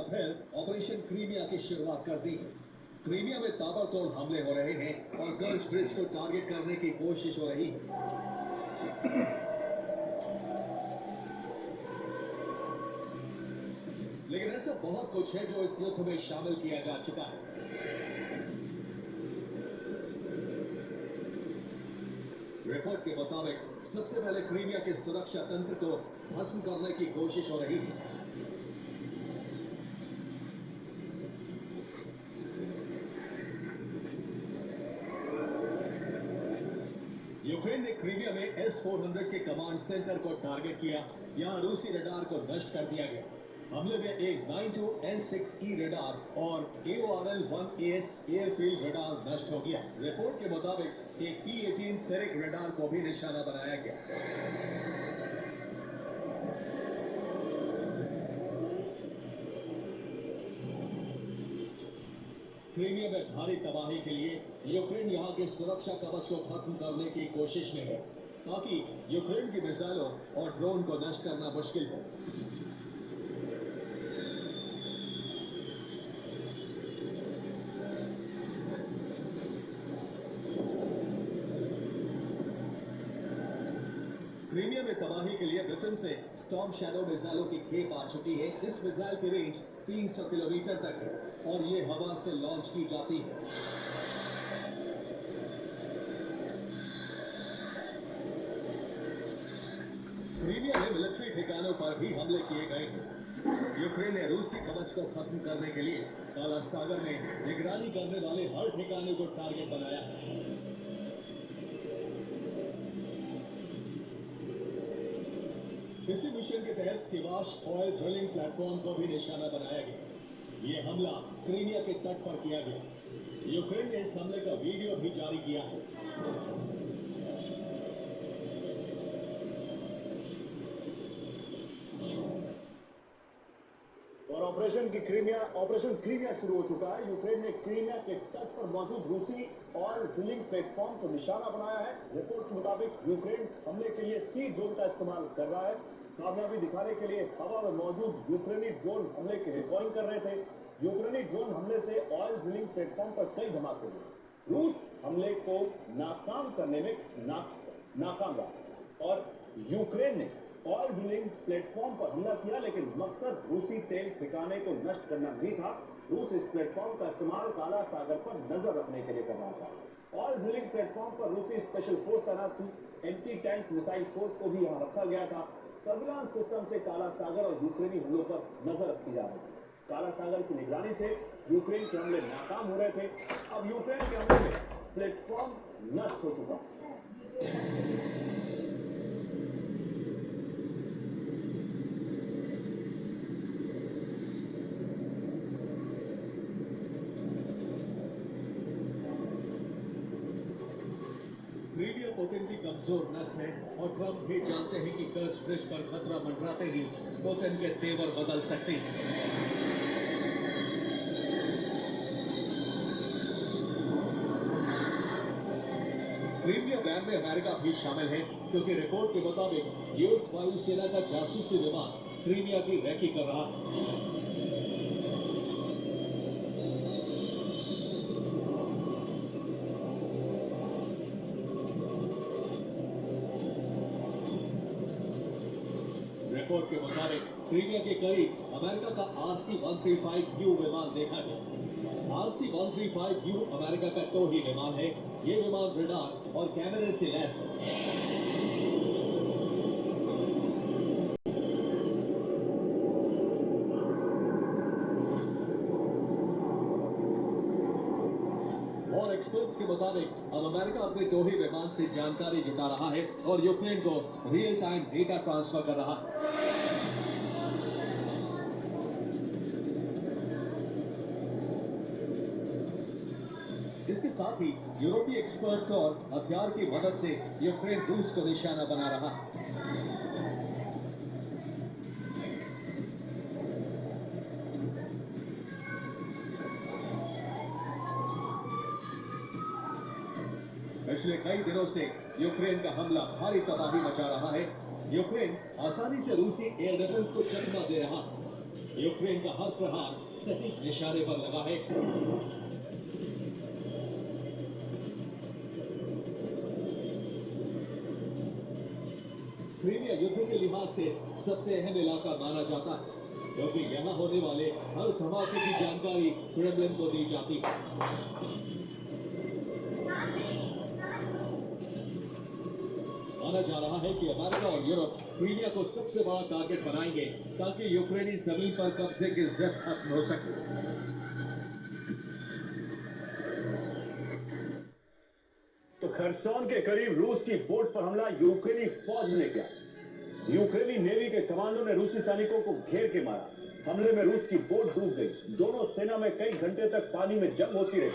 फिर operation Crimea की शुरुआत कर दी। क्रीमिया में ताबड़तोड़ हमले हो रहे हैं और कर्ज ब्रिज को टारगेट करने की कोशिश हो रही है। लेकिन ऐसा बहुत कुछ है जो इस युद्ध में शामिल किया जा चुका है। रिपोर्ट के मुताबिक सबसे पहले क्रीमिया के सुरक्षा तंत्र को भस्म करने की कोशिश हो रही है। यूक्रेन ने क्रीमिया में S-400 के कमांड सेंटर को टारगेट किया। यहां रूसी रडार को नष्ट कर दिया गया। हमले में एक 92N6E रडार और AORL-1AS एयरफील्ड रडार नष्ट हो गया। रिपोर्ट के मुताबिक एक P-18 फेरिक रडार को भी निशाना बनाया गया। क्रीमिया में भारी तबाही के लिए यूक्रेन यहां के सुरक्षा कवच को खत्म करने की कोशिश में है, ताकि यूक्रेन की मिसाइलों और ड्रोन को नष्ट करना मुश्किल हो। क्रीमिया में तबाही के लिए ब्रिटेन से स्टॉर्म शैडो मिसाइलों की खेप आ चुकी है। इस मिसाइल की रेंज 300 किलोमीटर तक है और ये हवा से लॉन्च की जाती है। क्रीमिया में मिलिट्री ठिकानों पर भी हमले किए गए हैं। यूक्रेन ने रूसी कवच को खत्म करने के लिए काला सागर में निगरानी करने वाले हर ठिकाने को टारगेट बनाया है। इसी मिशन के तहत सिवाश ऑयल ड्रिलिंग प्लेटफॉर्म को भी निशाना बनाया गया। ये हमला क्रीमिया के तट पर किया गया। यूक्रेन ने इस हमले का वीडियो भी जारी किया है। और ऑपरेशन क्रीमिया शुरू हो चुका है। यूक्रेन ने क्रीमिया के तट पर मौजूद रूसी ऑयल ड्रिलिंग प्लेटफॉर्म को निशाना बनाया है। रिपोर्ट के मुताबिक यूक्रेन हमले के लिए सी ड्रोन का इस्तेमाल कर रहा है। कामयाबी दिखाने के लिए हवा में मौजूद यूक्रेनी ड्रोन हमले की रिकॉर्डिंग कर रहे थे। यूक्रेनी ड्रोन हमले से ऑयल ड्रिलिंग प्लेटफॉर्म पर कई धमाके हुए। रूस हमले को नाकाम करने में नाकाम रहा और यूक्रेन ने ऑयल ड्रिलिंग प्लेटफॉर्म पर हमला किया, लेकिन मकसद रूसी तेल ठिकाने को नष्ट करना नहीं था। रूस इस प्लेटफॉर्म का इस्तेमाल काला सागर पर नजर रखने के लिए कर रहा था। ऑयल ड्रिलिंग प्लेटफॉर्म पर रूसी स्पेशल फोर्स तैनात थी। एंटी टैंक मिसाइल फोर्स को भी यहाँ रखा गया था। सर्विलांस सिस्टम से काला सागर और यूक्रेनी हमलों पर नजर रखी जा रही थी। काला सागर की निगरानी से यूक्रेन के हमले नाकाम हो रहे थे। अब यूक्रेन के हमले में प्लेटफॉर्म नष्ट हो चुका। क्रीमिया पुतिन की कमजोर नस है और ट्रंप भी जानते हैं कि कर्ज ब्रिज पर खतरा मंडराते ही पुतिन के तेवर बदल सकते हैं। क्रीमिया बैन में अमेरिका भी शामिल है, क्योंकि रिपोर्ट के मुताबिक यूएस वायुसेना का जासूसी विमान क्रीमिया की रैकी कर रहा है। रिपोर्ट के मुताबिक क्रीमिया के करीब अमेरिका का RC-135U विमान देखा गया। RC-135U अमेरिका का टोही विमान है। ये विमान रडार और कैमरे से लैस है। और एक्सपर्ट्स के मुताबिक अब अमेरिका अपने टोही विमान से जानकारी जुटा रहा है और यूक्रेन को रियल टाइम डेटा ट्रांसफर कर रहा है। इसके साथ ही यूरोपीय एक्सपर्ट्स और हथियार की मदद से यूक्रेन रूस को निशाना बना रहा है। पिछले कई दिनों से यूक्रेन का हमला भारी तबाही मचा रहा है। यूक्रेन आसानी से रूसी एयर डिफेंस को चकमा दे रहा है। यूक्रेन का हर प्रहार सटीक निशाने पर लगा है। क्रीमिया युद्ध के लिहाज से सबसे अहम इलाका माना जाता है, क्योंकि यहाँ होने वाले हर धमाके की जानकारी क्रेमलिन को दी जाती है। माना जा रहा है कि अमेरिका और यूरोप क्रीमिया को सबसे बड़ा टारगेट बनाएंगे ताकि यूक्रेनी जमीन पर कब्जे की जिद खत्म हो सके। तो खरसोन के करीब रूस की बोट पर हमला यूक्रेनी फौज ने किया। यूक्रेनी नेवी के कमांडो ने रूसी सैनिकों को घेर के मारा। हमले में रूस की बोट डूब गई। दोनों सेना में कई घंटे तक पानी में जंग होती रही।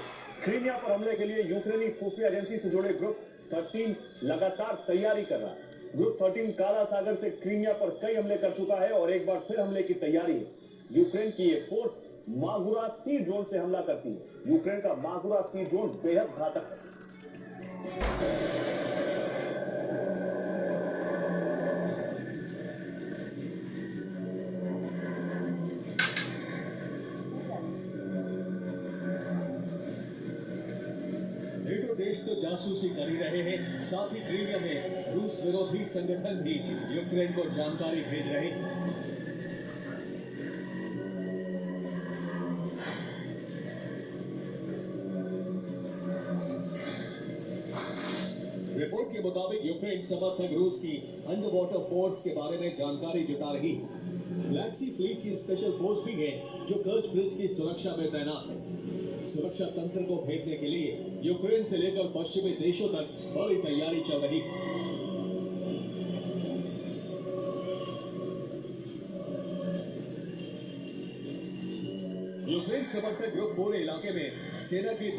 क्रीमिया पर हमले के लिए यूक्रेनी खुफिया एजेंसी से जुड़े ग्रुप 13 लगातार तैयारी कर रहा है। ग्रुप 13 काला सागर से क्रीमिया पर कई हमले कर चुका है और एक बार फिर हमले की तैयारी है। यूक्रेन की ये फोर्स मागुरा सी ड्रोन से हमला करती है। यूक्रेन का मागुरा सी ड्रोन बेहद घातक है। नेटो देश तो जासूसी कर ही रहे हैं, साथ ही क्रीमिया में रूस विरोधी संगठन भी यूक्रेन को जानकारी भेज रहे हैं। रिपोर्ट के मुताबिक यूक्रेन समर्थक रूस की अंडर वाटर फोर्स के बारे में जानकारी जुटा रही है। ब्लैक सी फ्लीट की स्पेशल फोर्स भी है जो कर्च ब्रिज की सुरक्षा में तैनात है। सुरक्षा तंत्र को भेजने के लिए यूक्रेन से लेकर पश्चिमी देशों तक बड़ी तैयारी चल रही है। यूक्रेन समर्थक ग्रुप पूरे इलाके में सेना की